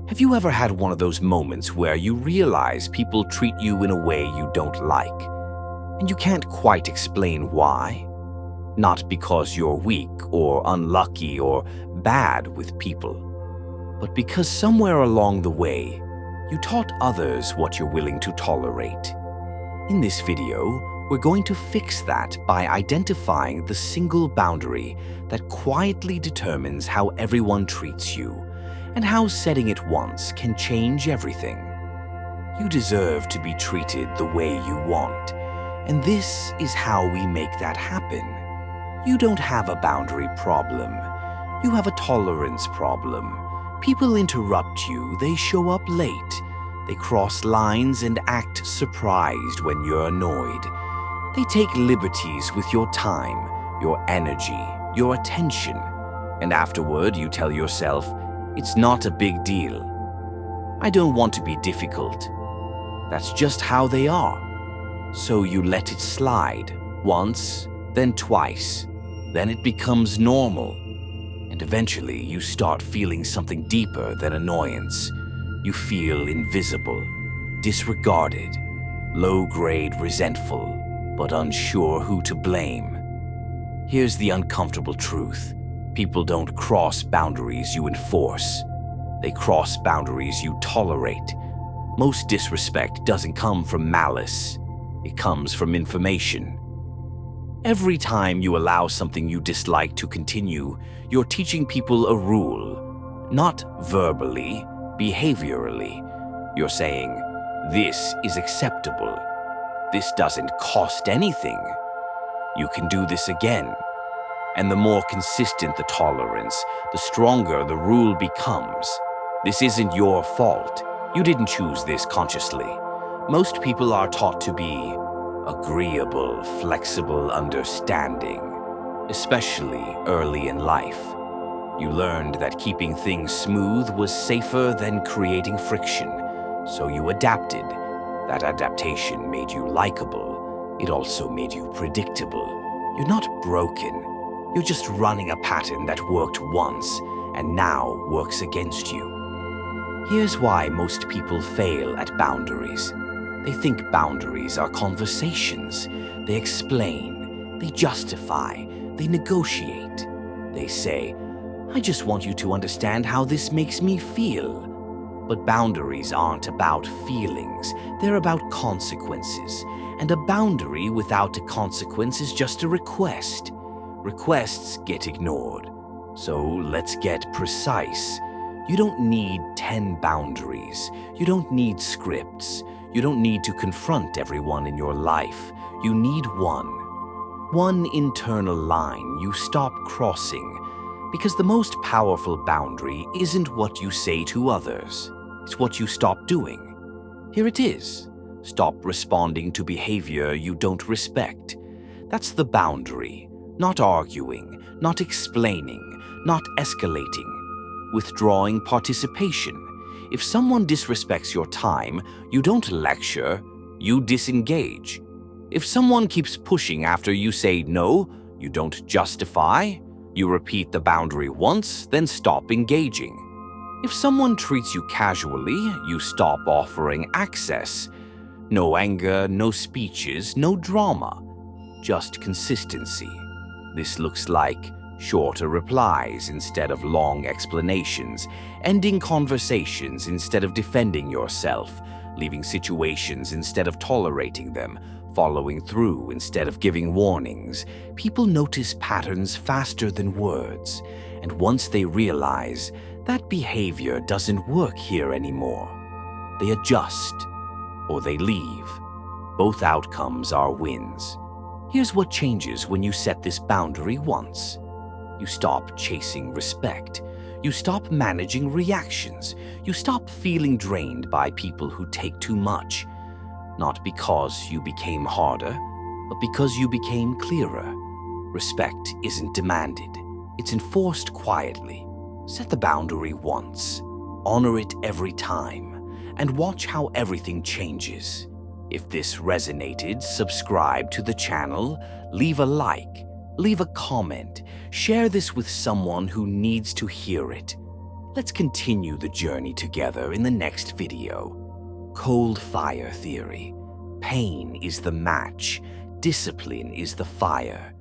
Have you ever had one of those moments where you realize people treat you in a way you don't like, and you can't quite explain why? Not because you're weak or unlucky or bad with people, but because somewhere along the way, you taught others what you're willing to tolerate. In this video, we're going to fix that by identifying the single boundary that quietly determines how everyone treats you, and how setting it once can change everything. You deserve to be treated the way you want, and this is how we make that happen. You don't have a boundary problem. You have a tolerance problem. People interrupt you, they show up late, they cross lines and act surprised when you're annoyed. They take liberties with your time, your energy, your attention, and afterward you tell yourself, it's not a big deal. I don't want to be difficult. That's just how they are. So you let it slide, once, then twice. Then it becomes normal. And eventually you start feeling something deeper than annoyance. You feel invisible, disregarded, low-grade resentful, but unsure who to blame. Here's the uncomfortable truth. People don't cross boundaries you enforce. They cross boundaries you tolerate. Most disrespect doesn't come from malice. It comes from information. Every time you allow something you dislike to continue, you're teaching people a rule. Not verbally, behaviorally. You're saying, this is acceptable. This doesn't cost anything. You can do this again. And the more consistent the tolerance, the stronger the rule becomes. This isn't your fault. You didn't choose this consciously. Most people are taught to be agreeable, flexible, understanding, especially early in life. You learned that keeping things smooth was safer than creating friction, so you adapted. That adaptation made you likable. It also made you predictable. You're not broken. You're just running a pattern that worked once and now works against you. Here's why most people fail at boundaries. They think boundaries are conversations. They explain, they justify, they negotiate. They say, I just want you to understand how this makes me feel. But boundaries aren't about feelings, they're about consequences. And a boundary without a consequence is just a request. Requests get ignored. So let's get precise. You don't need 10 boundaries. You don't need scripts. You don't need to confront everyone in your life. You need one. One internal line you stop crossing. Because the most powerful boundary isn't what you say to others. It's what you stop doing. Here it is. Stop responding to behavior you don't respect. That's the boundary. Not arguing, not explaining, not escalating. Withdrawing participation. If someone disrespects your time, you don't lecture, you disengage. If someone keeps pushing after you say no, you don't justify. You repeat the boundary once, then stop engaging. If someone treats you casually, you stop offering access. No anger, no speeches, no drama. Just consistency. This looks like shorter replies instead of long explanations, ending conversations instead of defending yourself, leaving situations instead of tolerating them, following through instead of giving warnings. People notice patterns faster than words, and once they realize that behavior doesn't work here anymore, they adjust or they leave. Both outcomes are wins. Here's what changes when you set this boundary once. You stop chasing respect. You stop managing reactions. You stop feeling drained by people who take too much. Not because you became harder, but because you became clearer. Respect isn't demanded. It's enforced quietly. Set the boundary once. Honor it every time. And watch how everything changes. If this resonated, subscribe to the channel, leave a like, leave a comment, share this with someone who needs to hear it. Let's continue the journey together in the next video. Cold fire theory. Pain is the match, discipline is the fire.